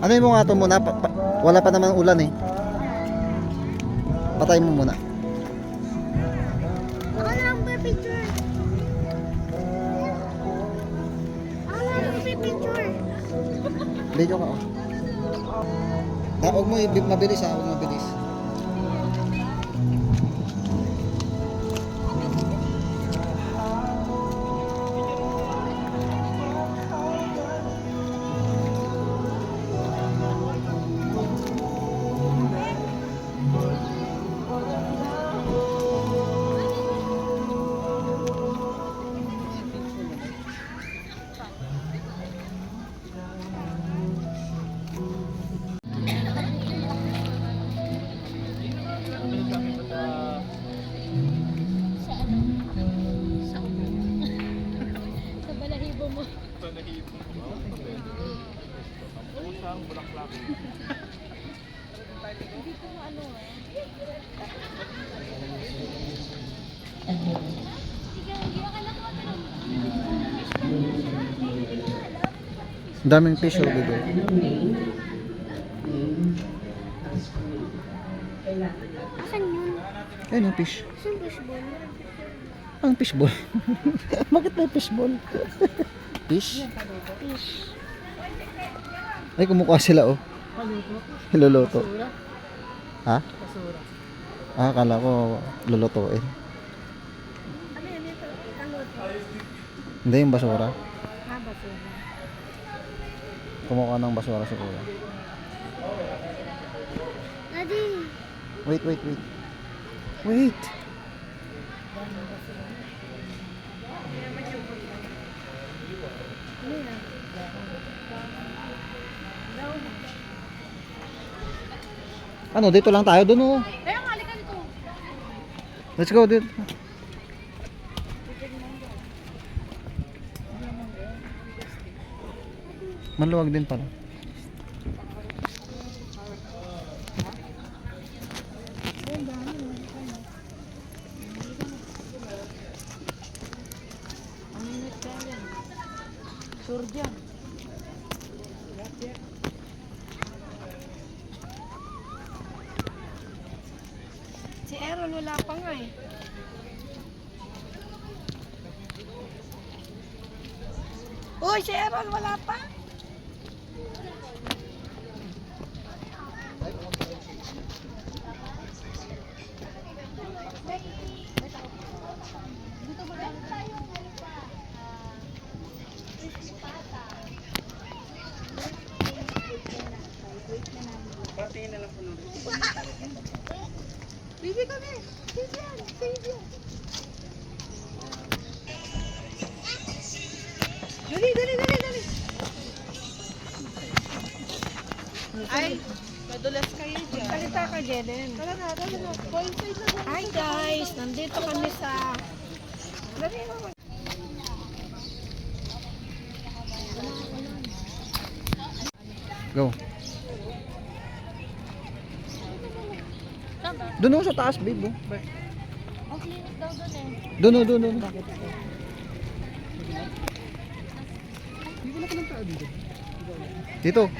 Ano mo nga ito muna? Wala pa naman ulan eh. Patay mo muna. Ako lang picture. Ako lang picture. Video ka oh. Huwag mo mabilis ha, huwag mabilis. Sa balahibo mo. Hindi ko ano eh. Daming fish oh, bebe. Asan yun? Ayun yung fish. Asan fishball? Ang fishball. Bakit may fishball? Fish? Fish. Ay, kumukuha sila oh. Luluto. Ha? Ah, akala ko lulutuin. Ano yun ito? Kaluto. Hindi yung basura. Ah, basura. Kumukuha ng basura si kuya. Daddy. Wait. Wait. Ano yan? Ano, dito lang tayo dun oh. Kaya nga, halika dito. Let's go dito. Maluwag din pala. Sure dyan. Si Aaron wala pa nga eh. Uy, si Aaron wala pa. Bibi kami. Vivian. Dali. Ay, madulas kayo dyan. Salita ka, Jeden. Tara na. Hi guys, nandito kami sa... Dali naman. Go. Doon oh, sa taas, babe. Oh. Ang clinic daw doon eh. Doon. Dito.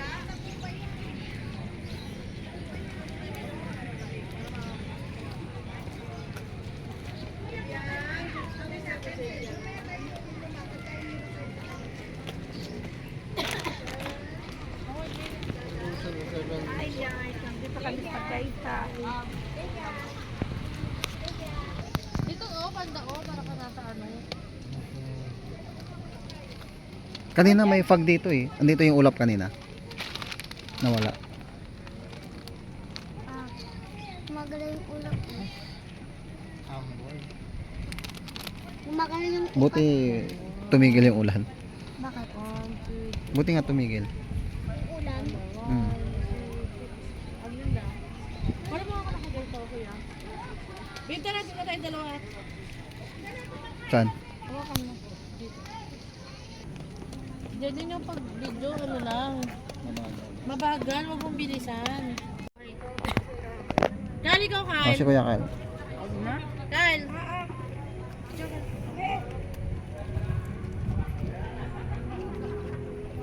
Hi guys, nandito kami sa Gaita. Dito banda para ka nasa ano. Kanina may fog dito eh. Andito yung ulap kanina. Nawala. Magaling yung ulap. Magaling yung Buti tumigil yung ulan. Bakit? Buti nga tumigil. Ulan. Para mo ako nakagaito ko yan. Binte na dito tayo dalawa. Saan? Hawakan mo. Dito. Diyan yung pag-video, ano lang. Mabagal, wag mong bilisan. Kyle, ikaw, Oh, Kyle. si Kuya Kyle. Kyle.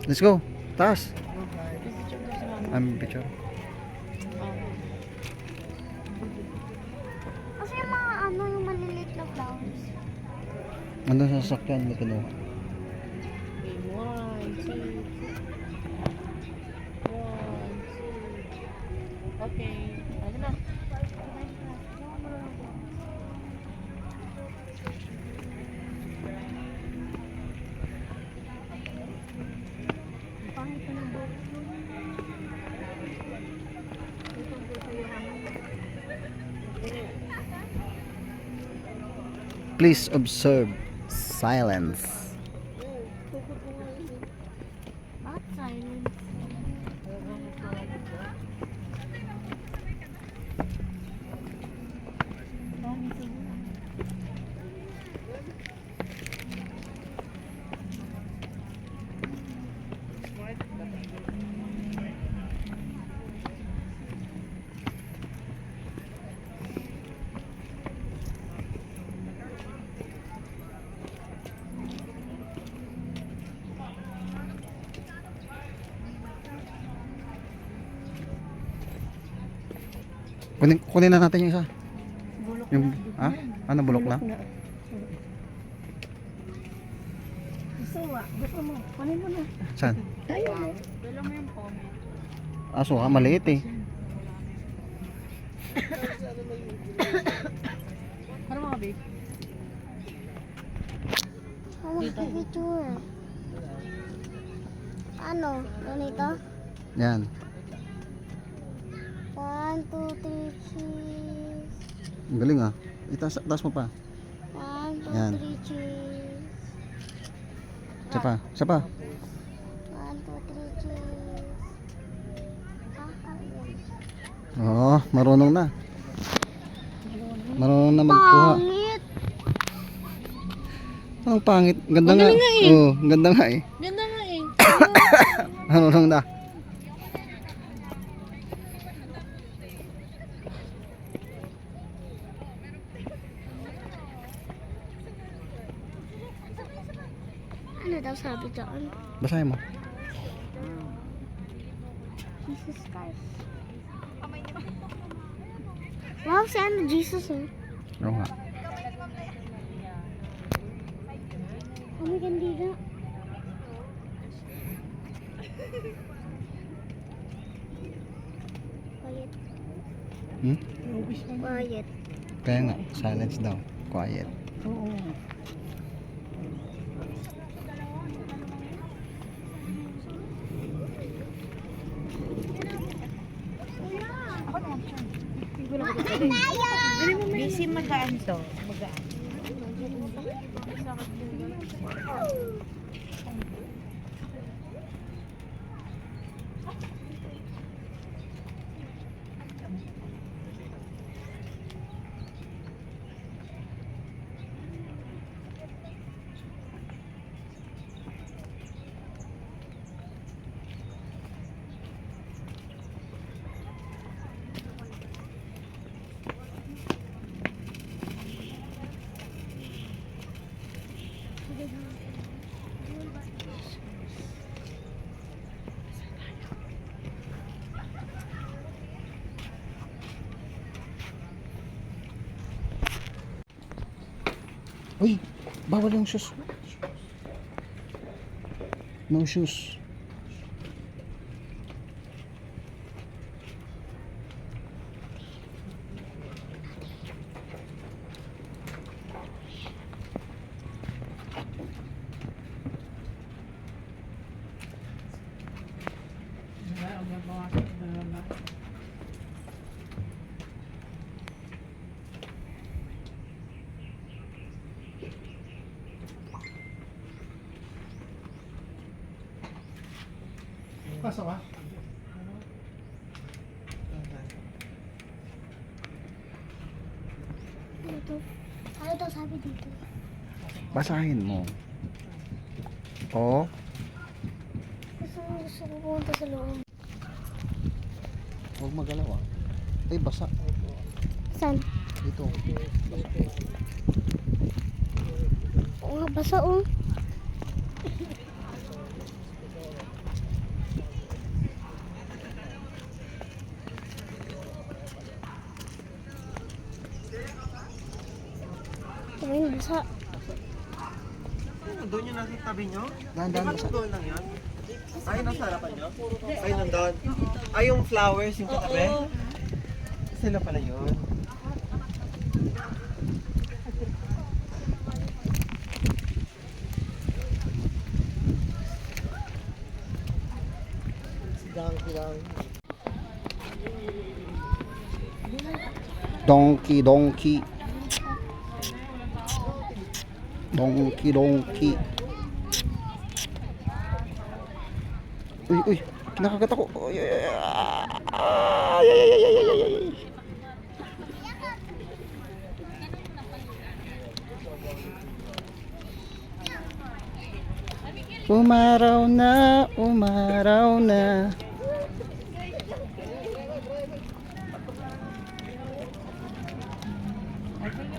Let's go. Taas. Picture. Kasi yung mga ano, yung maliliit na flowers. Andun sa sasakyan, may kinuha. One, two. Okay. Ano na? Pangit na ng buhok. Please observe silence. Bakit silent? Dami siguro. Kunin na natin yung isa. Bulok Yung, na. ha? Ano, bulok na? Gusto mo, gusto mo. Kunin mo na. Saan? Tayo na. Dala mo yung comment. Aso ha, maliit eh. Ano mga babe? Ano Dito. picture? Ano? Ganito? Yan. 1, 2, 3, cheese. Ang galing ah. Itaas mo pa. 1, 2, Yan. 3, cheese. Isa pa. Isa pa. 1, 2, 3, cheese. Ayun. Oo, marunong na. Marunong na magkuha. Pangit! Ang pangit. Ganda nga. Magaling nga eh. Oo, ganda nga eh. Ganda nga eh. Marunong na. Ano daw sabi doon? Basahin mo. Jesus Christ. Wow, si ano Jesus eh. Oo nga. Oh my ganda. Quiet. Hmm? Quiet. Kaya nga, silence daw. Quiet. Oo. Busy magaan to. Magaan. Uy, bawal yung shoes. No shoes. Pasok ka. Dito. Ano daw sabi dito? Basahin mo. O, Gusto ko pumunta sa loob. huwag magalaw ah. Ay, basa. Saan? Dito. Oo nga, basa oh. Isa. Doon yung nasa tabi nyo? Dahan-dahan sa... Doon lang yan? Ay, nasa harapan nyo? Ay, nandun. Ay, yung flowers, yung katabi? Sila pala yun. Sidang. Donkey. Donkey. Uy, kinakagat ako. Ay. Umaraw na.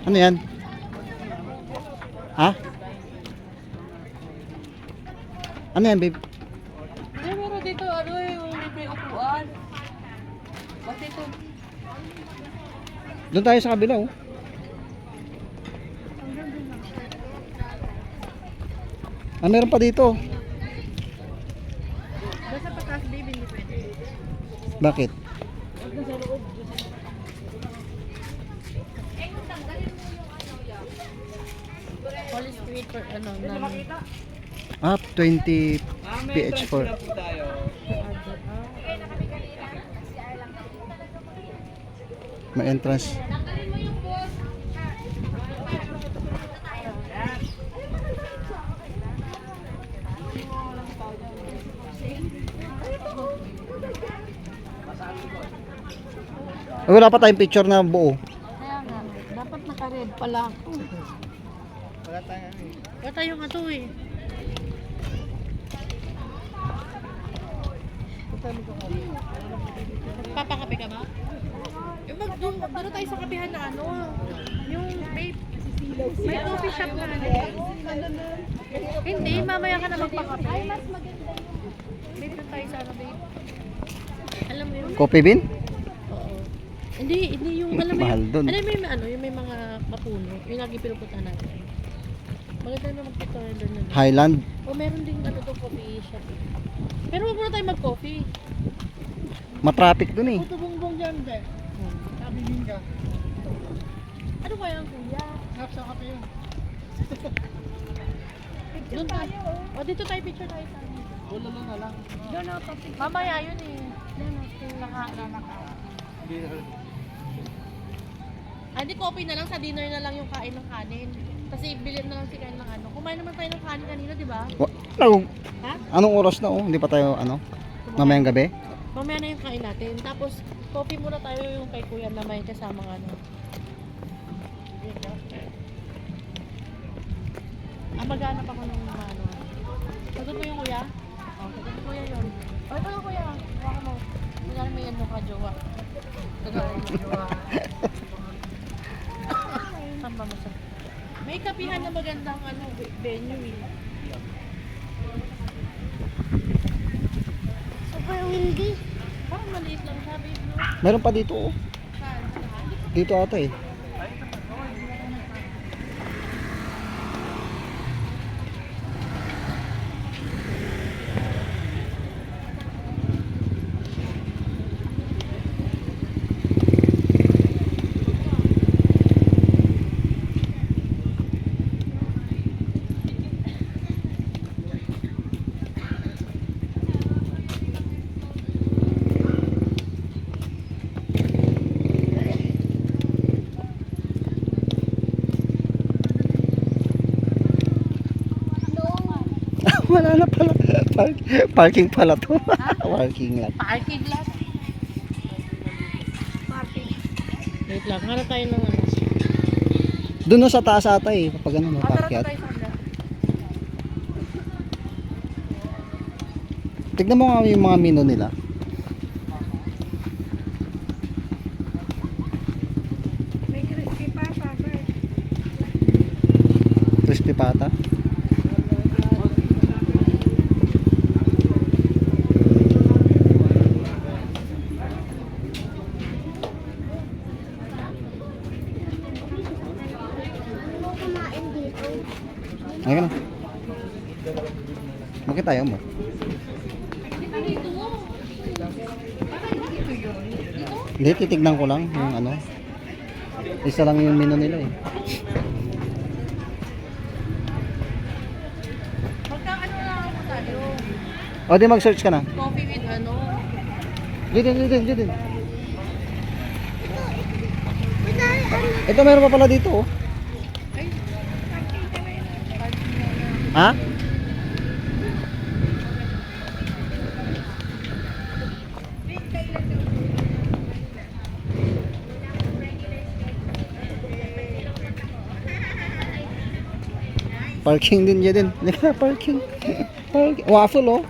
Ano yan? Ha? Ano yan, babe? Hindi, meron dito, ano yung libre upuan. Bakit ito? Doon tayo sa kabila, oh. Ah, meron pa dito. Basta pagkas, baby, hindi pwede. Bakit? Holy Spirit for ano, namin. Ah, 20 PH4. Po tayo. May entrance. Wala pa tayong picture na buo. Kaya nga, dapat naka-red pala ako. Wala tayo eh. Wala tayong ato eh. Papakape ka ba? Doon tayo sa kapihan na ano, yung vape. May coffee shop na ano. Hindi, mamaya ka na magpakape. Ay, mas maganda yun. Vape na tayo sa ano, vape. Alam mo yun? Coffee bean? Oo. Hindi yung, alam mo Mahal yun. dun. Alam mo yung ano, yung may mga mapuno. Yung lagi pinupuntahan natin. Maganda na magpicture doon yun. Highland. O meron din ano to coffee shop. Pero wag muna tayo mag-coffee. Matraffic dun eh. Puto bongbong dyan, be. Sabihin ka. Ano kaya ang kuya? Sa kape yun. Doon tayo. O dito tayo picture tayo sa ano. Wala na lang. Doon ako picture. Mamaya yun eh. Doon ako. Ay, di coffee na lang. Sa dinner na lang yung kain ng kanin. Kasi bilhin na lang si kain ng ano. Kumain naman tayo ng kanin kanina, di ba? Ha? Anong oras na oh? Hindi pa tayo ano? Mamayang gabi? Mamaya na yung kain natin. Tapos, coffee muna tayo yung kay kuya na may kasama ano. Maghanap ako ng mga ano. Sagot mo yung kuya? Oo, sagot mo kuya yun. O, ito yung kuya. Baka mo. Maghanap mo yan nung kajowa. Maghanap mo kajowa. Saan ba mo sa? May kapihan na magandang ano, venue eh. Super windy. Parang maliit lang sabi bro. Meron pa dito oh. Dito ata eh. Wala na pala. Parking pala to. Parking lot. Parking lot. Parking. Wait lang, hanap tayo ng ano. Doon no, sa taas ata eh. Kapag ano, mapakyat. Tayo sa kanila. Tignan mo nga yung mga menu nila. May crispy pa, Papa. Crispy pata. Kumain kaya mo? Hindi, titignan ko lang yung ano. Isa lang yung menu nila eh. Magkano na ako tayo? O di mag-search ka na. Coffee with ano? Dito. Ito meron pa pala dito oh. Ay, Ha? Parking din dyan din. Parking. Parking. Waffle oh.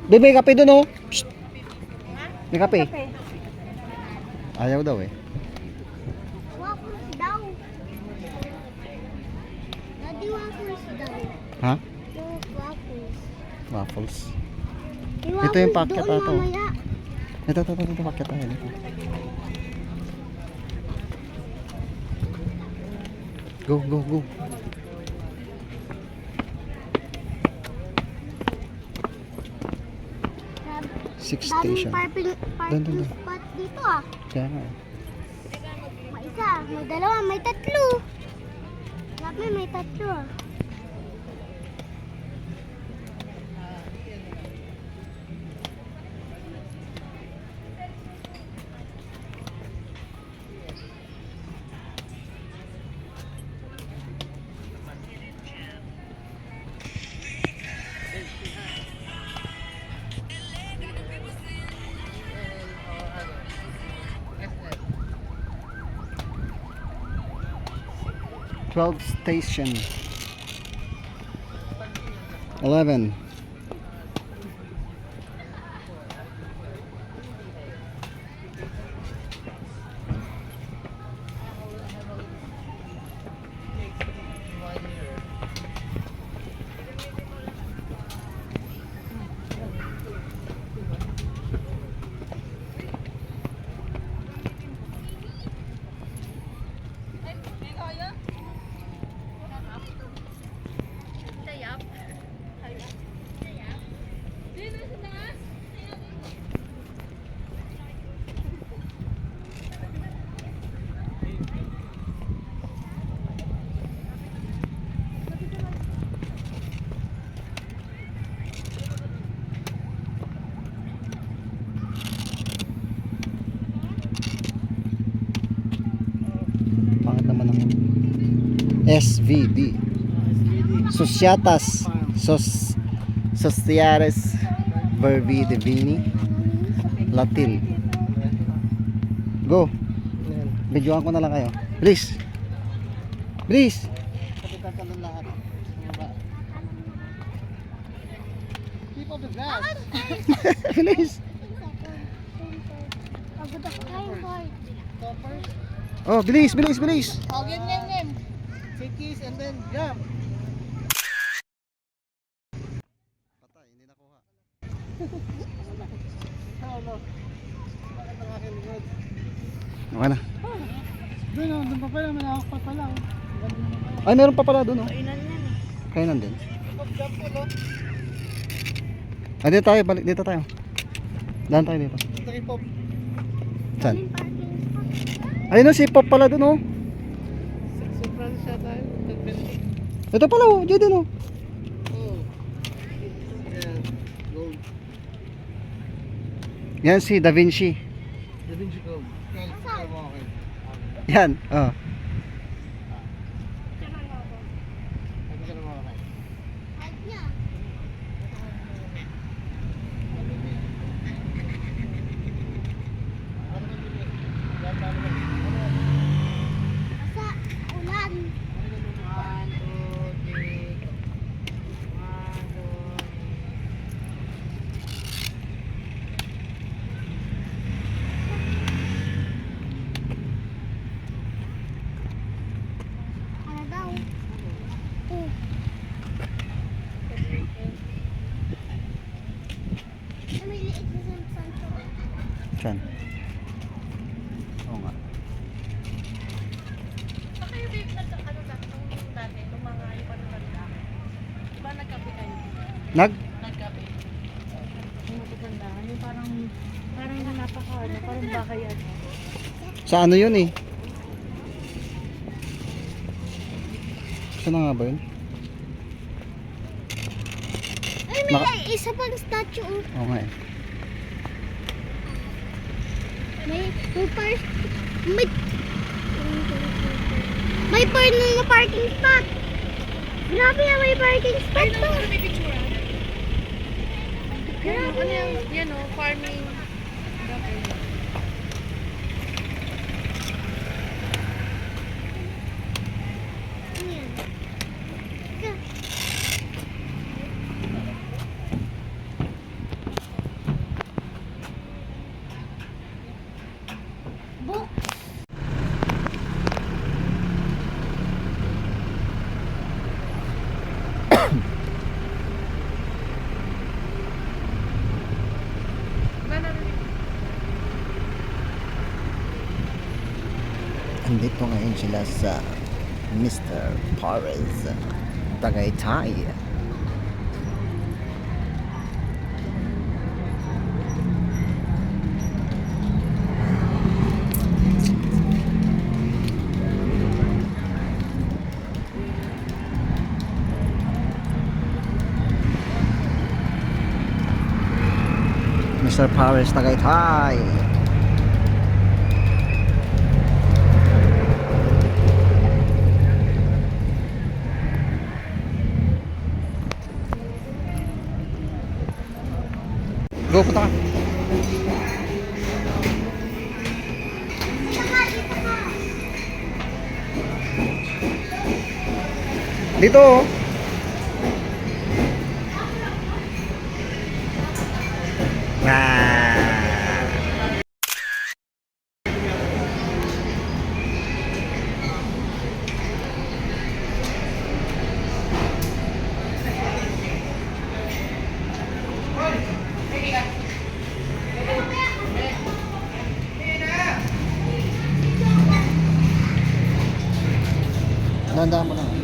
Bebe, kape dun oh. Psst. May kape. Ayaw daw eh. Waffles daw. Daddy, waffles daw. Ha? Yung waffles. Waffles. Yung Ito yung waffles packet doon ato. mamaya. Ito, paket tayo dito. Go. Six station. Daming parking Dun. spot dito ah. Kaya nga. May isa, may dalawa, may tatlo. Sabi may tatlo ah. Twelve station. 11. Pangit naman ang SVD. Societas Societas Verbi Divini Latil. Go. Videoan ko na lang kayo. Please. Please. Keep on the glass. Please. Pagod ako kain boy. Oh, bilis. Oh, game. Say kiss and then jump. Patay, hindi nakuha. Hello. Bakit ang aking likod? Okay na. Doon pa pala, may pa pala. Ay, meron pa pala doon, oh. kainan yan eh. Kainan din. Jump po, no? Ah, dito tayo, balik dito tayo. Daan tayo dito. Ito kay Pop. Saan? Ayun, oh, si Pop pala doon, oh. Sa Francia tayo. Ito pala, oh. Diyan din, oh. Oh. Yan. Gold. Yan si Da Vinci. Da Vinci Gold. Okay. Yan, oh. Hindi ka na makakain. Kahit niya. Basta ulan. Nagkape. Yung matutandaan. Yung parang napaka, parang baka yan. Sa ano yun eh? Saan na nga ba yun? Ay, may isa pang statue. Oo nga eh. May may na parking spot. Grabe na may parking spot to. May picture. Yan, ano yan o, farming. Ano yan? Book. Andito ngayon sila sa Mr. Pares Tagaytay. Mr. Pares Tagaytay. Go, punta ka. Dito oh. Ah. Nandaan mo lang.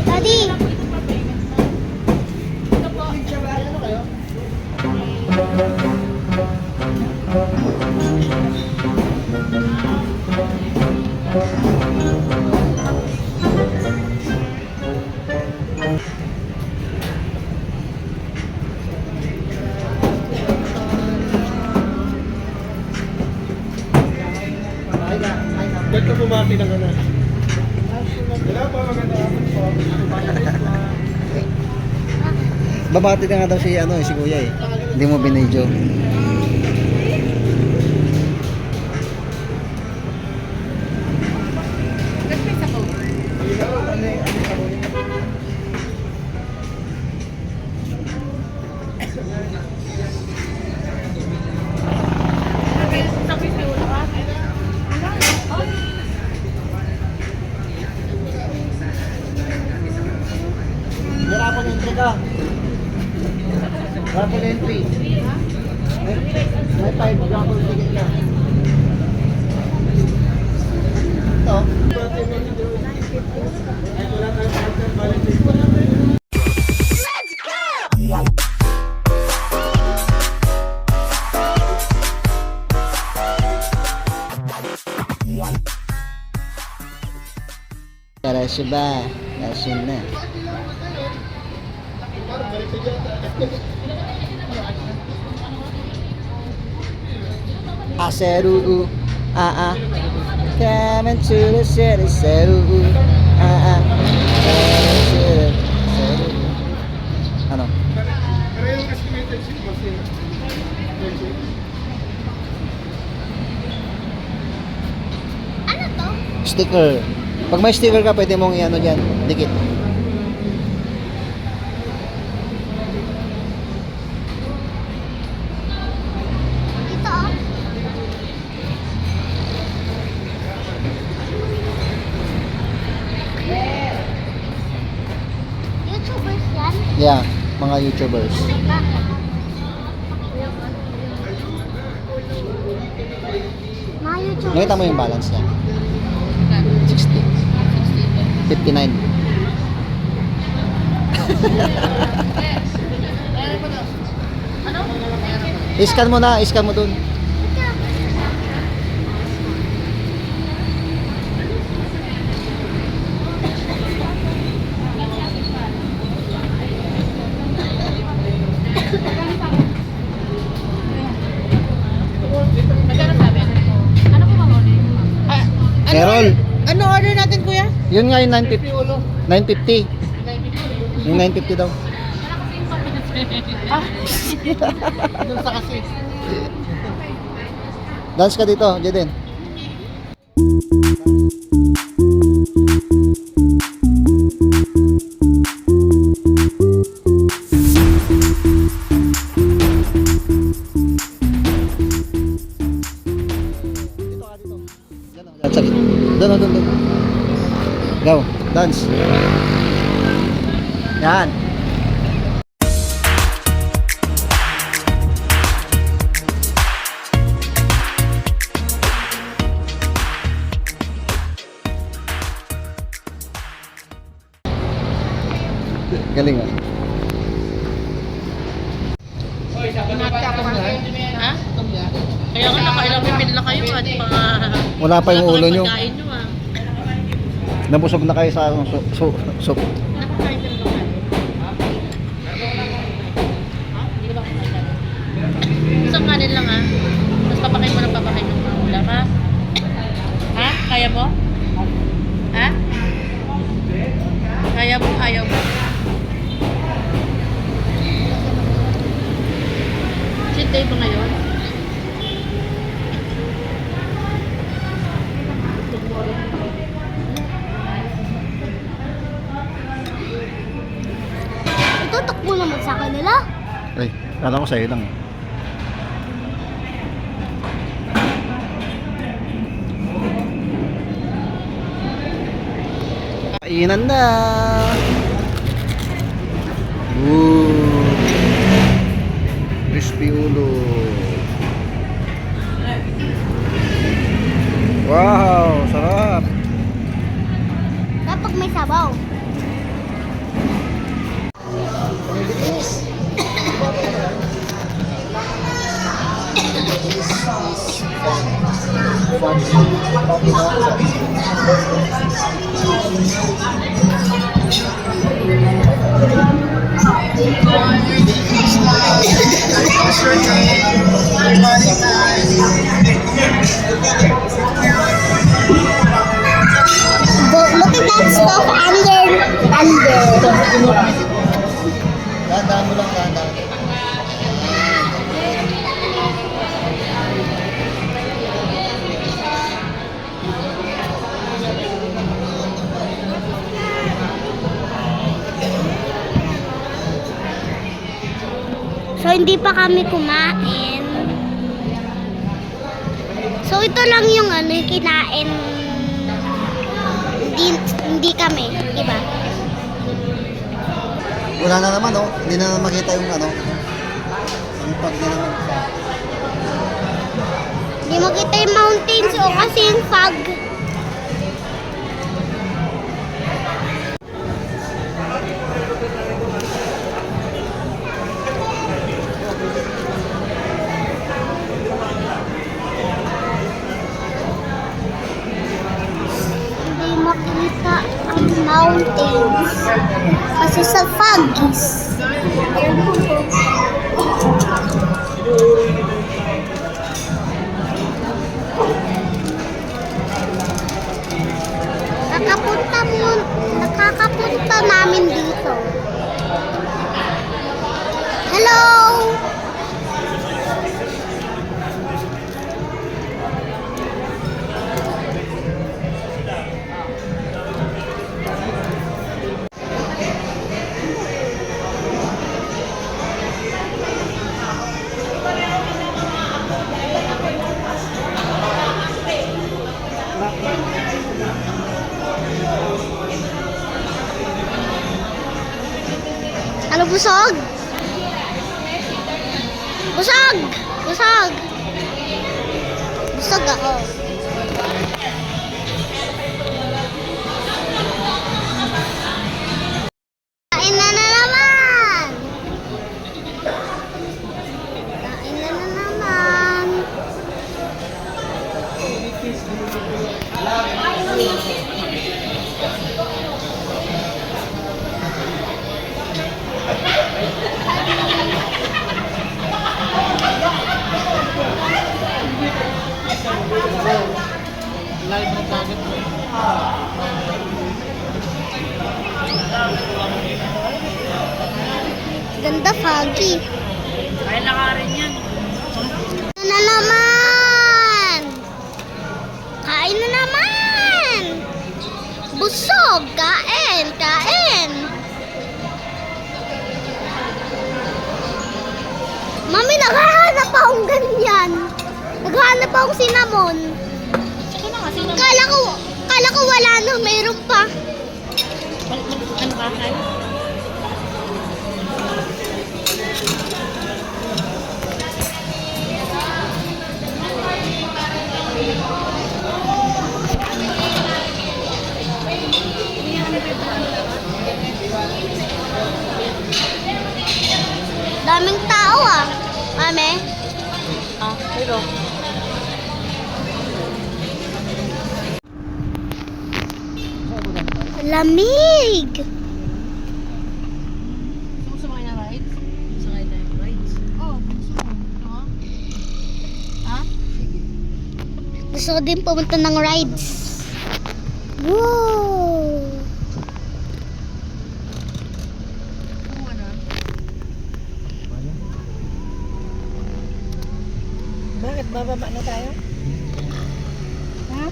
Daddy! Ba't ka bumati ng gano'n? Wala pa, maganda hapon po. Babati na nga daw si ano si Kuya eh. Hindi mo binidyo. Meron ako ng entrega. Raffle entry. May 5 raffle ticket ka. Ito. Tara siya ba? Nasyon na. Aseru, come to the city, seru, come to the seru. Ano? Ano to? Sticker. Pag may sticker ka, pwede mong i-ano dyan, dikit. Ito oh. YouTubers yan? Yeah, mga YouTubers. Mga YouTubers. Nakita mo yung balance niya? 60. 59. Iscan mo na, iscan mo dun. Magkano sabi? Ano po bang order? Errol, Ano order natin, kuya? yun nga yung 950. 950. Yung 950 daw. Doon sa kasi. Dance ka dito, Jaden. Doon. Go, dance. Yan. Galing ah. Ha? Kaya nga nakailang pipil na kayo at mga... Wala pa yung ulo nyo. Pagkain nyo ah. Nabusog na kayo sa soup. Nakakain ka na ba? Hindi ka ba kumakain? Isang kanin lang ah. Tapos papakain mo ng papakain ng mga ulam ha? Ha? Kaya mo? Ha? Kaya mo? Ayaw mo? Cheat day ba ngayon? Itutok mo naman sa kanila. Ay, kala ko sa'yo lang. Kainan na. Ooh. Crispy ulo. Wow, sarap. Kapag may sabaw. Look at that stuff under. Dahan mo lang, dahan. So, hindi pa kami kumain. So, ito lang yung yung kinain. Hindi kami, diba? Wala na naman, oh. Hindi na makita yung Pag din naman sa... Hindi makita yung mountains o kasi yung fog. Hindi makita ang mountains kasi sa fog is. Nakakapunta namin dito. Hello! Ano, busog? Busog! Busog! Busog ako. Kain na naman! Kain na naman! Ganda, foggy. Kaya lakarin yan. Kain na naman! Kain na naman! Busog! Kain! Kain! Mami, naghahanap akong ganyan. Naghahanap akong cinnamon. Ito na kasi naman. Kala ko wala na, mayroon pa. Ano ka, Kai? Daming tao ah. Mami. Ah, pero. Lamig! Gusto mo kayo na rides? Sakay tayo ng rides? Oo, gusto mo. Ha? Gusto ko din pumunta ng rides. Wow! Kumuha na. Bakit? Bababa na tayo? Ha?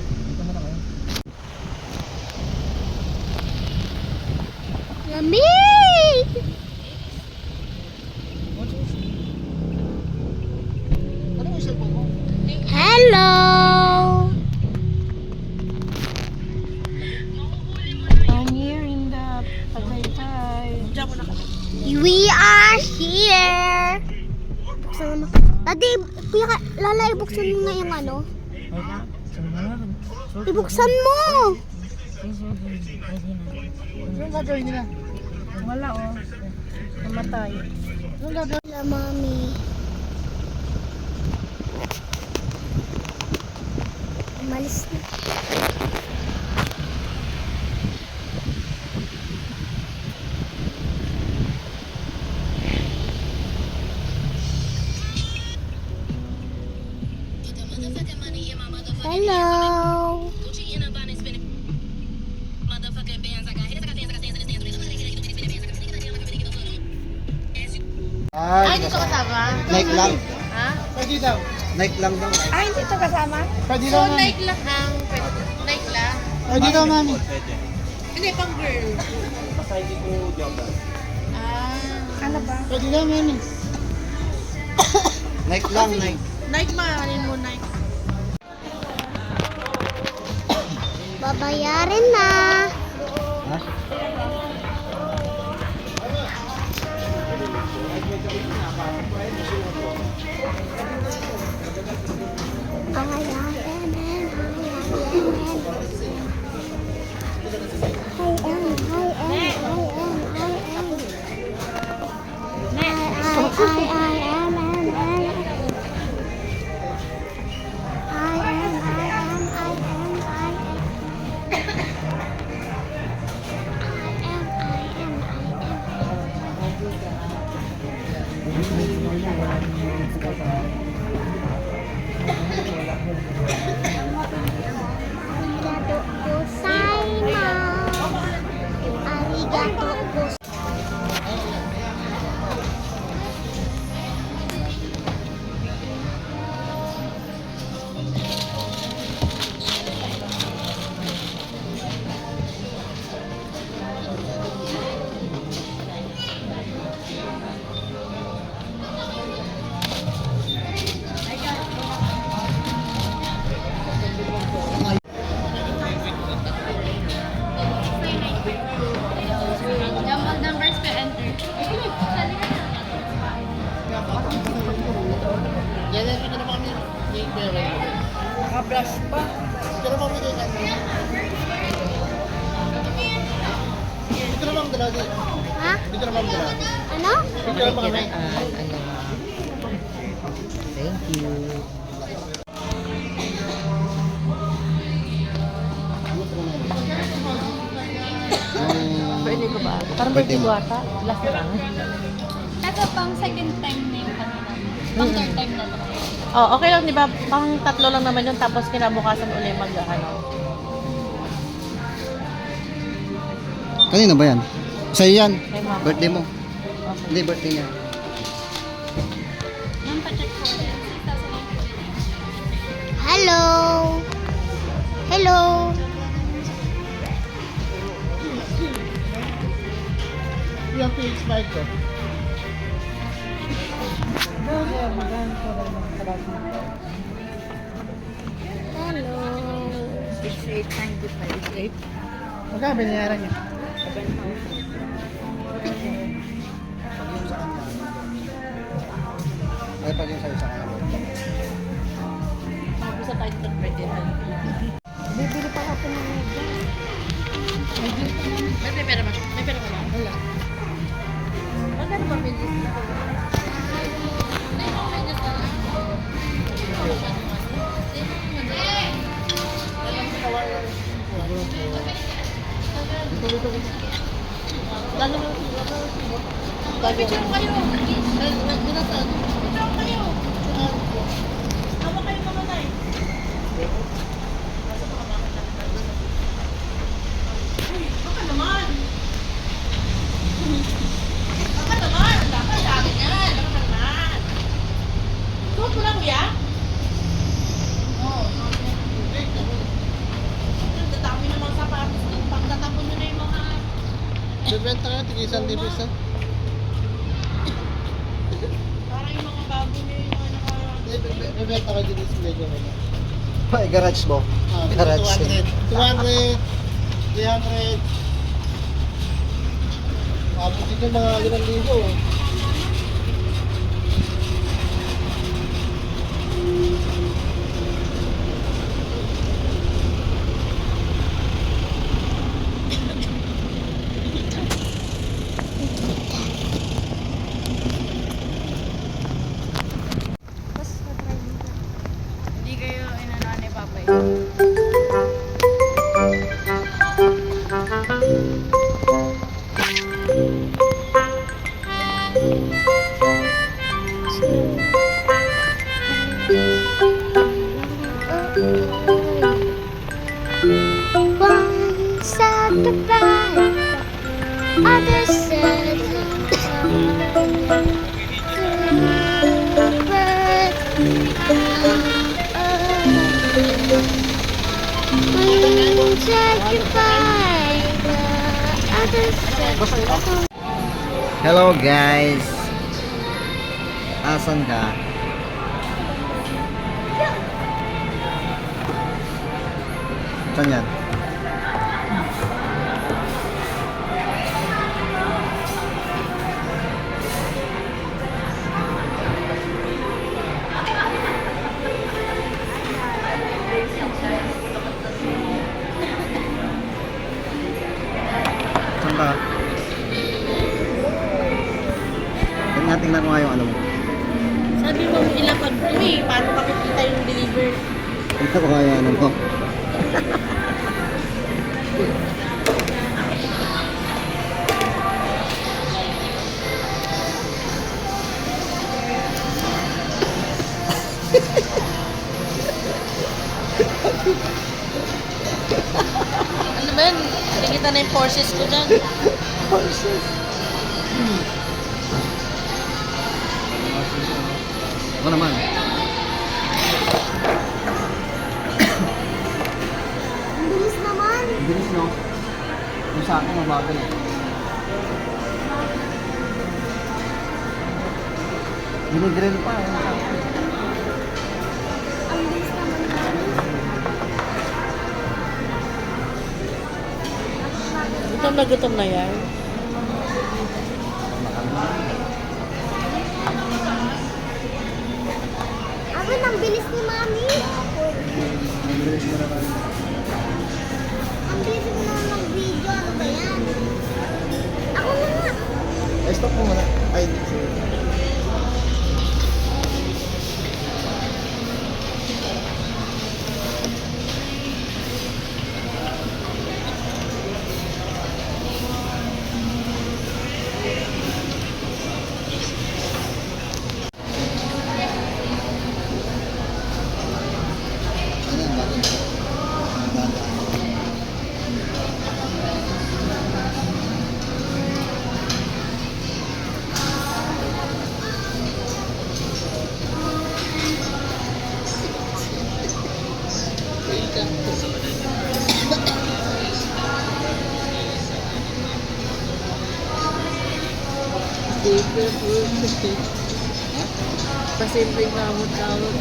Lamig! Ano yung cellphone mo? Hello! I'm here in the Tagaytay. Diyan mo na kami. We are here! Buksan mo. Daddy, kuya, Lala, ibuksan mo nga yung ano. Ibuksan mo! Anong gagawin nila? Wala oh. Namatay. Anong gagawin? Wala, mami. Umalis na. Hello! Ay, dito kasama? Night lang. Ha? Pwede daw. Night lang daw. Ay, dito kasama? Pwede So, night lang ang night lang? Pwede daw, mami. Hindi, pang girl. Pasay dito, Jobber. Ah, ano ba? Pwede daw, mami. Night lang, night. Night mahalin mo, night. Babayarin na. Ha? Yung numbers ka enter. Naka-brush pa. Pero mo may kaya. Dito na bang dalaga? Ha? Dito na bang dalaga? Ano? Dito na bang kami? Thank you. Pwede ko ba? Parang Pwede pwede mo. ko ata. Last lang. Ito pang second time na yung kanina. Pang third time na to. Oh, okay lang, di ba? Pang tatlo lang naman yun, tapos kinabukasan uli mag-ano. Kanina ba yan? Sa'yo yan. Kay mama. Birthday mo. Okay. Hindi, birthday niya. Ma'am, pa-check po ulit. 6,000. Hello. Hello. Yung PH mic ko. Hello. Magkano binayaran niya? Ay, pag yung sa'yo sa kanya. Mag-usap tayo sa birthday. Bibili pa ako ng medyas. May pera ba? May pera ba? Wala. Magkano ba bilis na? Lalo mo. Picture kayo. Picture kayo. Hawa kayo mga nay. Baka naman. Baka naman. Baka lagi yan. Baka naman. Suot mo lang ya? Oo. Ang dami namang sapatos doon. Pagtatapon nyo na yung mga... Bibenta ka, tigisan libis na. Parang yung mga bago nyo yung mga naka... Bibenta ka dito sa medyo. Ay, garage mo. Garage. 200. 200. 300. Tapos dito mga 1,000. Hindi kayo inano ni Papa eh. One said goodbye, other said One said goodbye, the other said Hello guys. Asan ka? Saan yan? ka. Tingnan ko nga yung ano mo. Sabi mo ilapag ko eh. Paano makikita yung deliver? Tingnan ko nga yung ano mo. Ano ba yan? Nakikita na yung forces ko dyan. Ako naman. Ang bilis naman. Bilis no? Yung sa akin mabagal eh. Ginigrill pa eh. Ang bilis naman. Gutom na gutom na yan. Akin, ang bilis ni Mami. Bilis mo naman. Ang bilis mo naman mag-video. Ano ba yan? Ako na nga. Ay, stop mo muna. Ay, Pasimpleng kamot-kamot.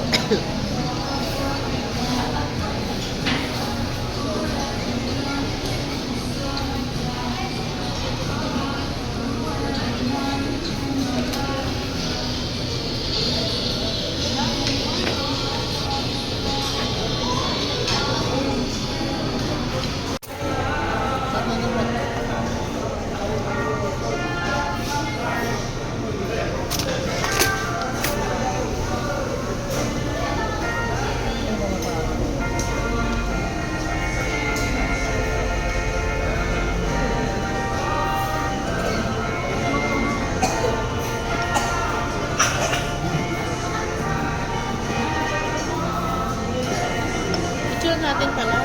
Picture natin pala.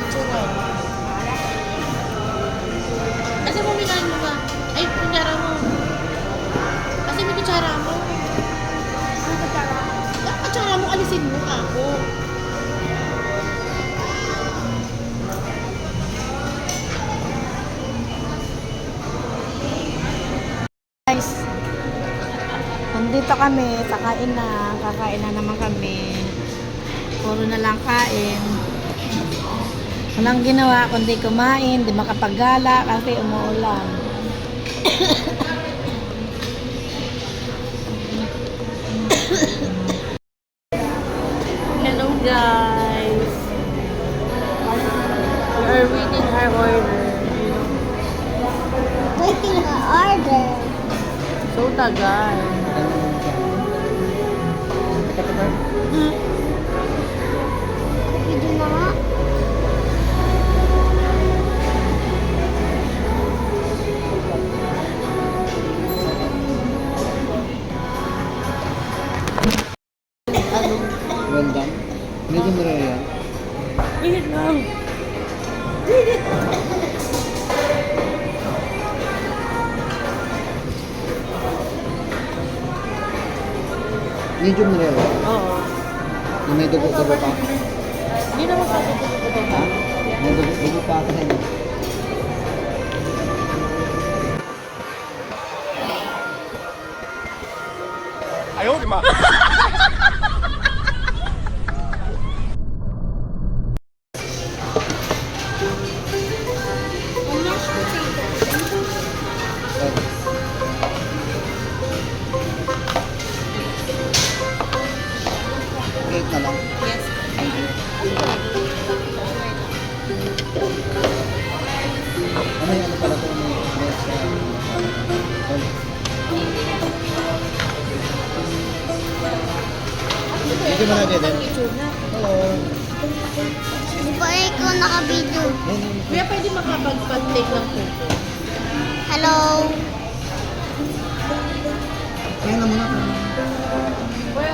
Picture. Kasi mo minahin mo ba? Ay, kunyara mo. Kasi may kutsara mo. Ano kutsara? Yung kutsara mo, alisin mo ako. Guys, nandito kami, kakain na naman kami. Puro na lang kain. Walang ginawa kundi kumain, di makapaggala kasi umuulan. Hello guys. We are waiting our order. Waiting ka order. So tagal. Video na nga. well done. Medyo rare yan. Wait lang. Medium rare. Oo. Na may dugo-dugo pa. Hindi naman sabi ko dito Ha? May dugo pa kasi. Plate na lang. Yes. may ano pala ito, may extra. Hindi mo na din. Hello. Di ba ikaw naka-video? Kuya, pwede makapag-take ng photo. Hello. Ayan na muna. Kuya,